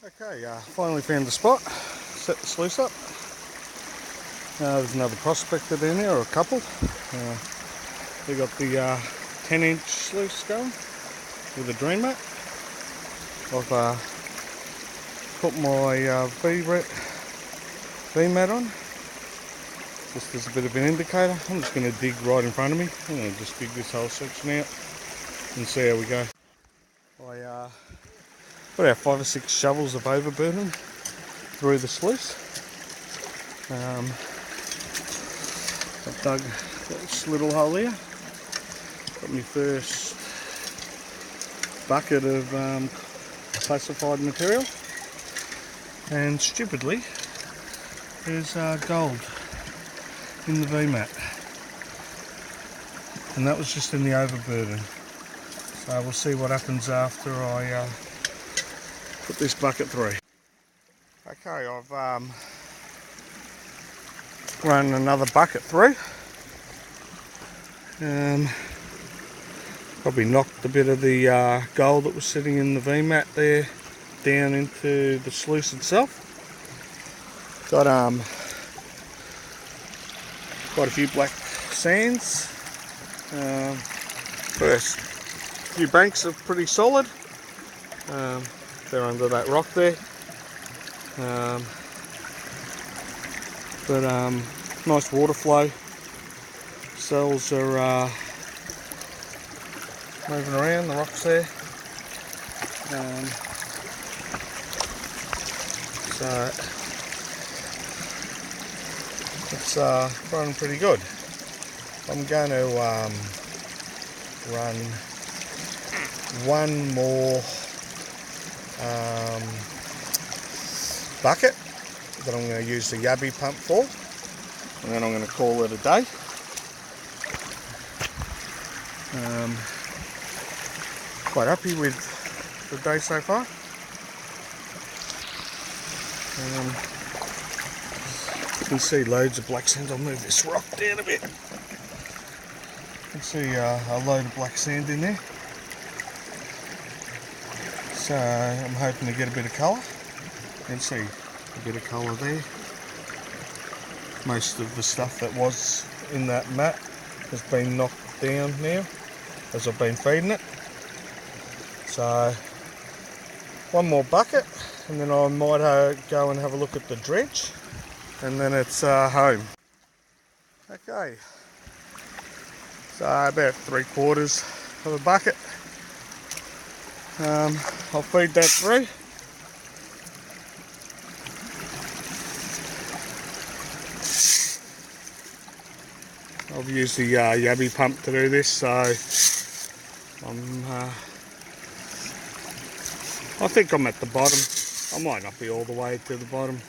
Okay, finally found the spot, set the sluice up. There's another prospector down there, or a couple. We got the 10-inch sluice going with a drain mat. I've put my V-mat on, just as a bit of an indicator. I'm just going to dig right in front of me. I'm going to just dig this whole section out and see how we go. I put about 5 or 6 shovels of overburden through the sluice. I've dug this little hole here. Got my first bucket of classified material, and stupidly there's gold in the V-mat, and that was just in the overburden. So we'll see what happens after I put this bucket through. Okay, I've run another bucket through. Probably knocked a bit of the gold that was sitting in the V-mat there down into the sluice itself. Got quite a few black sands. First few banks are pretty solid. They're under that rock there. Nice water flow. Cells are moving around, the rocks there. So it's running pretty good. I'm going to run one more bucket that I'm going to use the yabby pump for, and then I'm going to call it a day. Quite happy with the day so far. You can see loads of black sand. I'll move this rock down a bit. You can see a load of black sand in there. So I'm hoping to get a bit of colour. You can see a bit of colour there. Most of the stuff that was in that mat has been knocked down now as I've been feeding it. So one more bucket, and then I might go and have a look at the dredge, and then it's home. Okay, so about 3/4 of a bucket. I'll feed that through. I've used the yabby pump to do this, so I think I'm at the bottom. I might not be all the way to the bottom,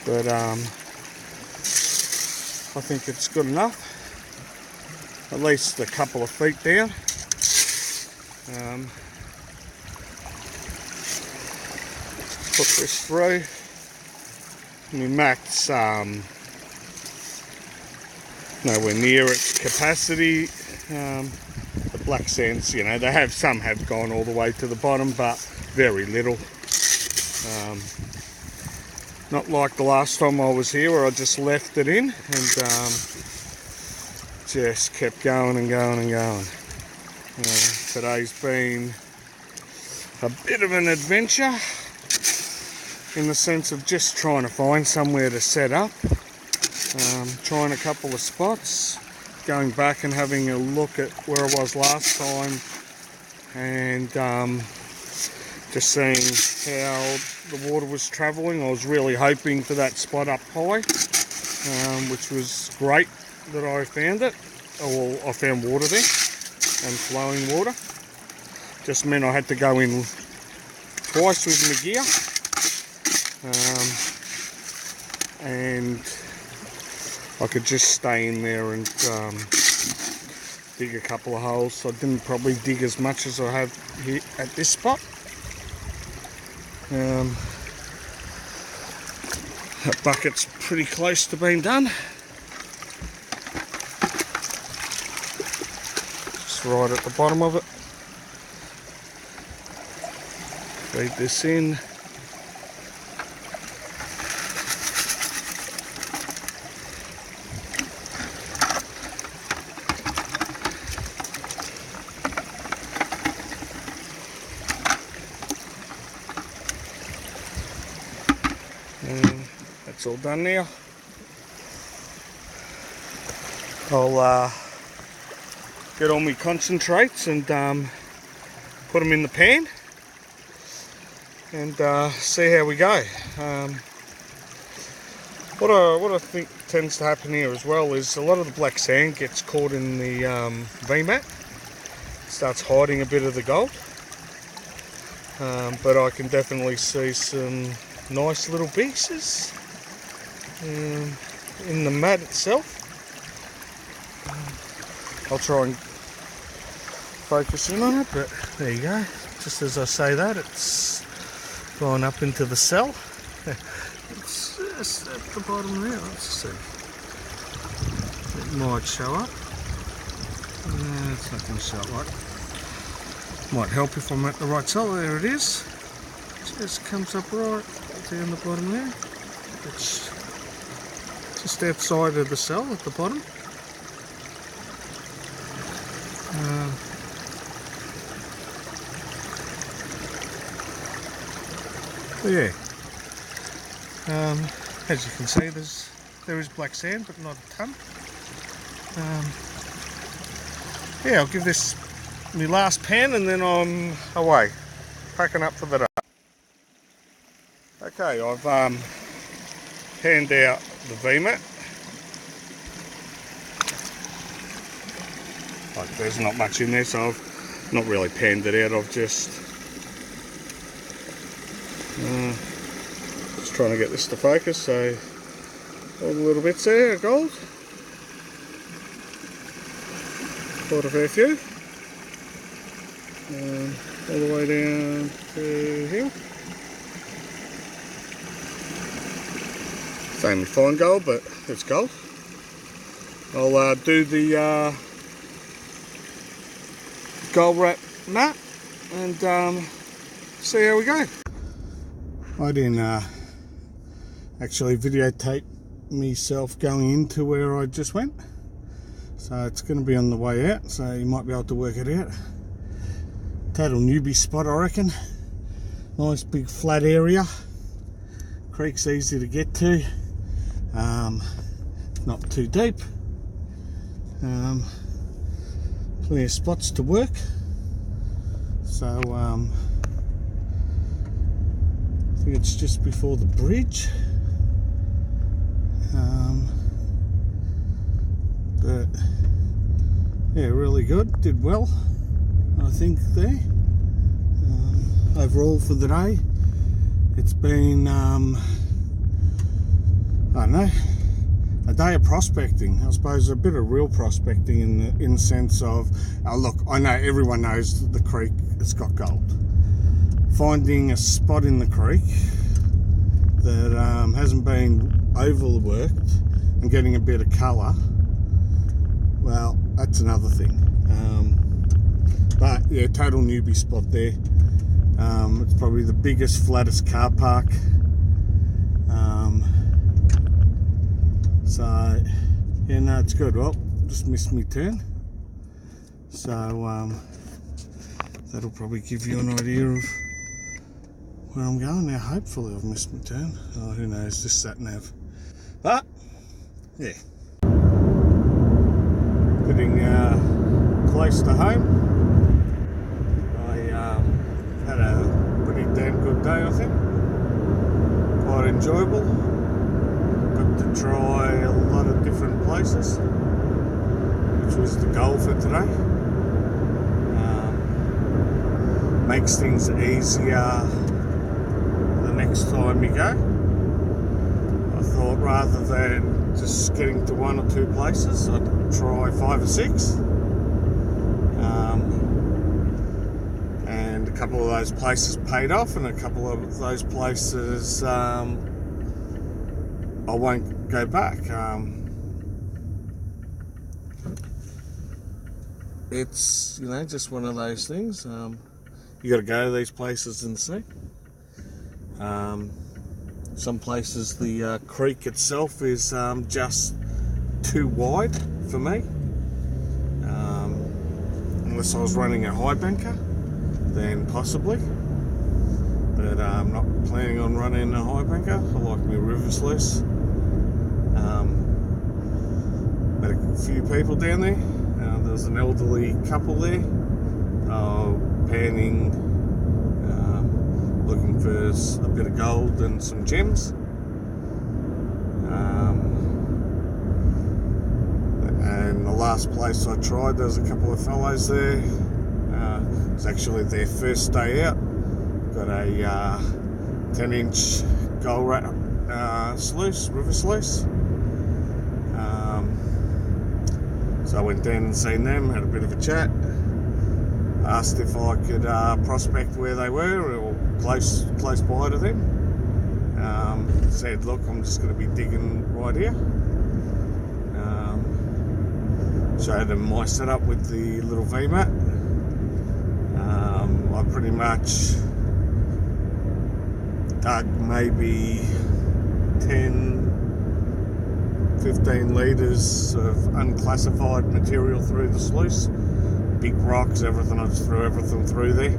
but I think it's good enough. At least a couple of feet down. Put this through. My mat's nowhere near its capacity. The black sands, you know, some have gone all the way to the bottom, but very little. Not like the last time I was here where I just left it in and just kept going and going and going. Today's been a bit of an adventure in the sense of just trying to find somewhere to set up, trying a couple of spots, going back and having a look at where I was last time, and just seeing how the water was travelling. I was really hoping for that spot up high, which was great that I found it. Well, I found water there, and flowing water. Just meant I had to go in twice with my gear, and I could just stay in there and dig a couple of holes. I didn't probably dig as much as I have here at this spot. That bucket's pretty close to being done. Just right at the bottom of it. Feed this in. That's all done now. I'll get all my concentrates and put them in the pan and see how we go. What I think tends to happen here as well is a lot of the black sand gets caught in the VMAT, starts hiding a bit of the gold, but I can definitely see some nice little pieces in the mat itself. I'll try and focus in on it, but there you go. Just as I say that, it's gone up into the cell. It's just at the bottom there. Let's see. It might show up. No, it's not going to show up right. Might help if I'm at the right cell. There it is. Just comes up right down the bottom there. It's just outside of the cell at the bottom. Yeah. As you can see, there is black sand, but not a ton. Yeah, I'll give this my last pan and then I'm away, packing up for the day. Okay, I've panned out the VMAT. Like, there's not much in there, so I've not really panned it out. I've just trying to get this to focus, so all the little bits there are gold. Quite a fair few. All the way down to here. It's only fine gold, but it's gold. I'll do the gold wrap mat and see how we go. I didn't actually videotape myself going into where I just went, so it's going to be on the way out, so you might be able to work it out. Total newbie spot, I reckon. Nice big flat area. Creek's easy to get to. Not too deep. Plenty of spots to work. So I think it's just before the bridge. But yeah, really good. Did well, I think, there. Overall for the day, it's been I don't know, a day of prospecting. I suppose a bit of real prospecting in the sense of, look, I know everyone knows that the creek has got gold. Finding a spot in the creek that hasn't been overworked and getting a bit of colour, well, that's another thing. But yeah, total newbie spot there. It's probably the biggest, flattest car park. So yeah, no, it's good. Well, just missed my turn. So that'll probably give you an idea of where I'm going now. Hopefully I've missed my turn. Oh, who knows, this sat nav. But yeah, getting close to home. I had a pretty damn good day, I think. Quite enjoyable. Got to try a lot of different places, which was the goal for today. Makes things easier the next time you go. I thought rather than just getting to one or two places, I'd try 5 or 6. And a couple of those places paid off, and a couple of those places I won't go back. It's, you know, just one of those things. You got to go to these places and see. Some places the creek itself is just too wide for me. Unless I was running a high banker, then possibly. but I'm not planning on running a high banker. I like my river sluice. Met a few people down there. There was an elderly couple there, panning, looking for a bit of gold and some gems. And the last place I tried, there was a couple of fellows there. It's actually their first day out. Got a 10-inch gold sluice, river sluice. So I went down and seen them, had a bit of a chat. Asked if I could prospect where they were or close by to them. Said, look, I'm just going to be digging right here. Showed them my setup with the little V-mat. I pretty much dug maybe 10-15 litres of unclassified material through the sluice. Big rocks, everything. I just threw everything through there.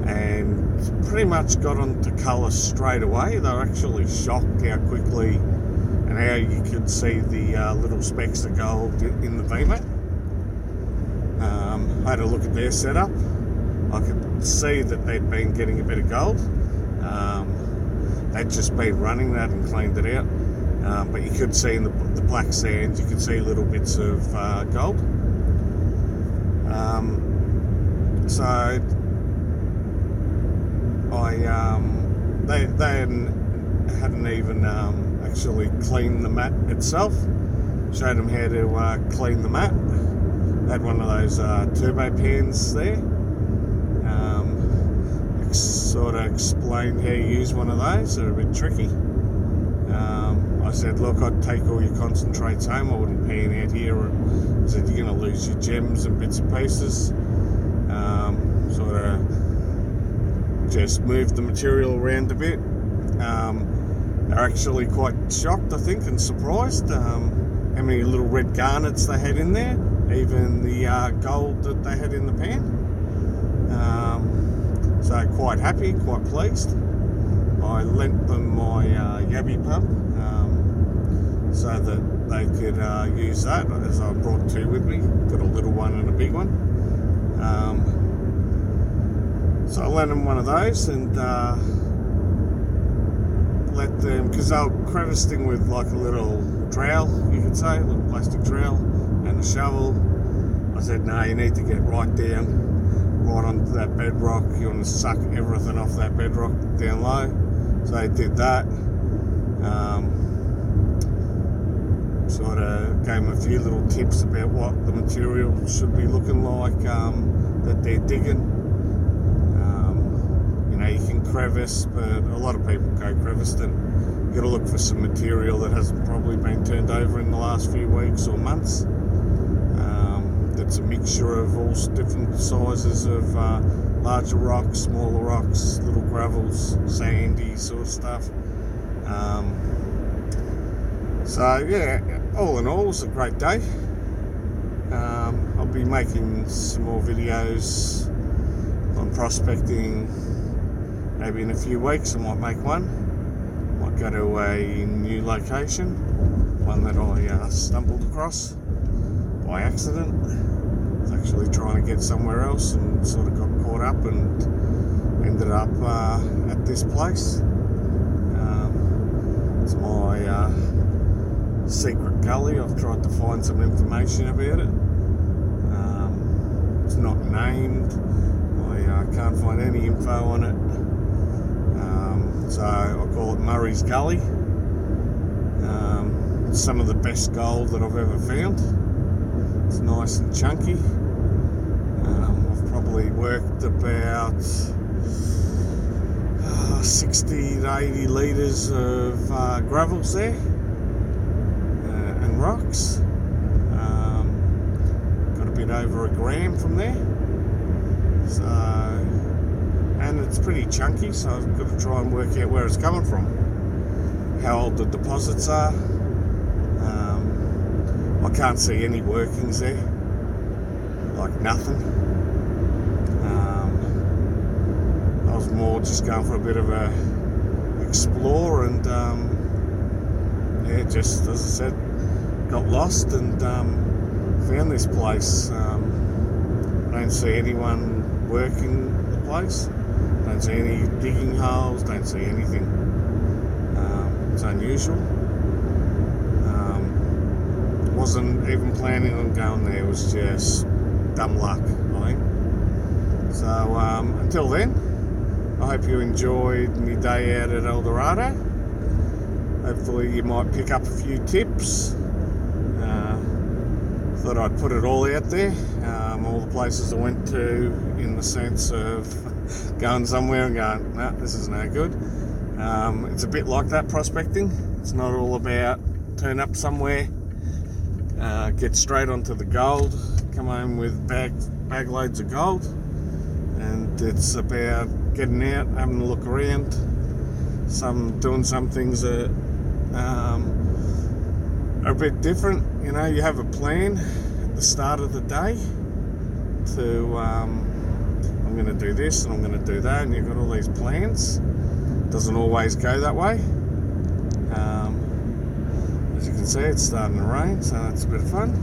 And pretty much got onto colour straight away. They were actually shocked how quickly and how you could see the little specks of gold in the V-mat. I had a look at their setup. I could see that they'd been getting a bit of gold. They'd just been running that and cleaned it out. But you could see in the black sand, you could see little bits of gold. So they hadn't even actually cleaned the mat itself. Showed them how to clean the mat. Had one of those turbo pans there. Sort of explained how you use one of those. They're a bit tricky. I said, look, I'd take all your concentrates home. I wouldn't pan out here. I said, you're going to lose your gems and bits and pieces. Sort of just moved the material around a bit. They're actually quite shocked, I think, and surprised how many little red garnets they had in there, even the gold that they had in the pan. So quite happy, quite pleased. I lent them my Yabby pump so that they could use that, as I brought two with me. Got a little one and a big one. So I lent them one of those and let them, because they were crevicing with like a little trowel, you could say, a little plastic trowel and a shovel. I said, no, you need to get right down, right onto that bedrock. You want to suck everything off that bedrock down low. So they did that. Sort of gave them a few little tips about what the material should be looking like that they're digging. You know, you can crevice, but a lot of people go crevicing. You got to look for some material that hasn't probably been turned over in the last few weeks or months. That's a mixture of all different sizes of larger rocks, smaller rocks, little gravels, sandy sort of stuff. So yeah, all in all, it was a great day. I'll be making some more videos on prospecting. Maybe in a few weeks I might make one. Might go to a new location, one that I stumbled across by accident. I was actually trying to get somewhere else and sort of got caught up and ended up at this place. It's my secret gully. I've tried to find some information about it. It's not named. I can't find any info on it. So I call it Murray's Gully. It's some of the best gold that I've ever found. It's nice and chunky. I've probably worked about 60 to 80 litres of gravels there and rocks. Got a bit over a gram from there. So, and it's pretty chunky, so I've got to try and work out where it's coming from, how old the deposits are. I can't see any workings there, like nothing. just going for a bit of a explore, and yeah, just as I said, got lost and found this place. Don't see anyone working the place, don't see any digging holes, don't see anything. It's unusual. Wasn't even planning on going there, it was just dumb luck, I think. So until then, I hope you enjoyed my day out at Eldorado. Hopefully you might pick up a few tips. Thought I'd put it all out there, all the places I went to, in the sense of going somewhere and going, no, this is no good. It's a bit like that, prospecting. It's not all about turn up somewhere, get straight onto the gold, come home with bag loads of gold, and it's about getting out, having a look around, doing some things that are a bit different. You know, you have a plan at the start of the day to I'm going to do this and I'm going to do that, and you've got all these plans. Doesn't always go that way. As you can see, it's starting to rain, so that's a bit of fun.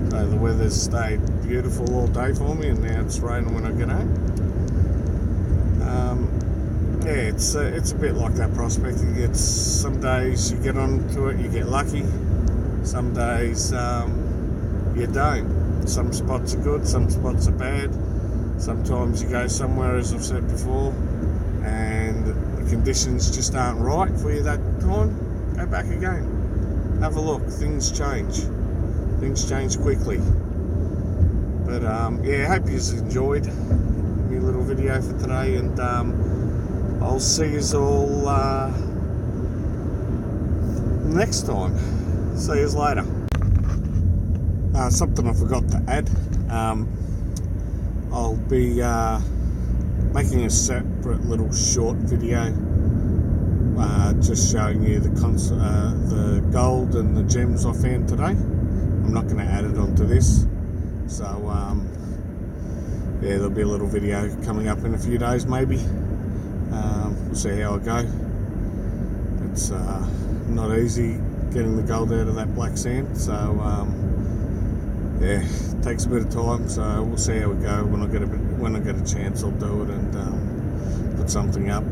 So the weather's stayed beautiful all day for me, and now it's raining when I get home. Yeah, it's a bit like that, prospecting. It's some days you get onto it, you get lucky. Some days you don't. Some spots are good, some spots are bad. Sometimes you go somewhere, as I've said before, and the conditions just aren't right for you that time. Go back again. Have a look. Things change. Things change quickly. But yeah, I hope you've enjoyed my little video for today, and I'll see you all next time. See you later. Something I forgot to add. I'll be making a separate little short video, just showing you the gold and the gems I found today. I'm not going to add it onto this, so yeah, there'll be a little video coming up in a few days maybe. We'll see how I go. It's not easy getting the gold out of that black sand, so yeah, it takes a bit of time. So we'll see how we go. When I get a chance, I'll do it and put something up.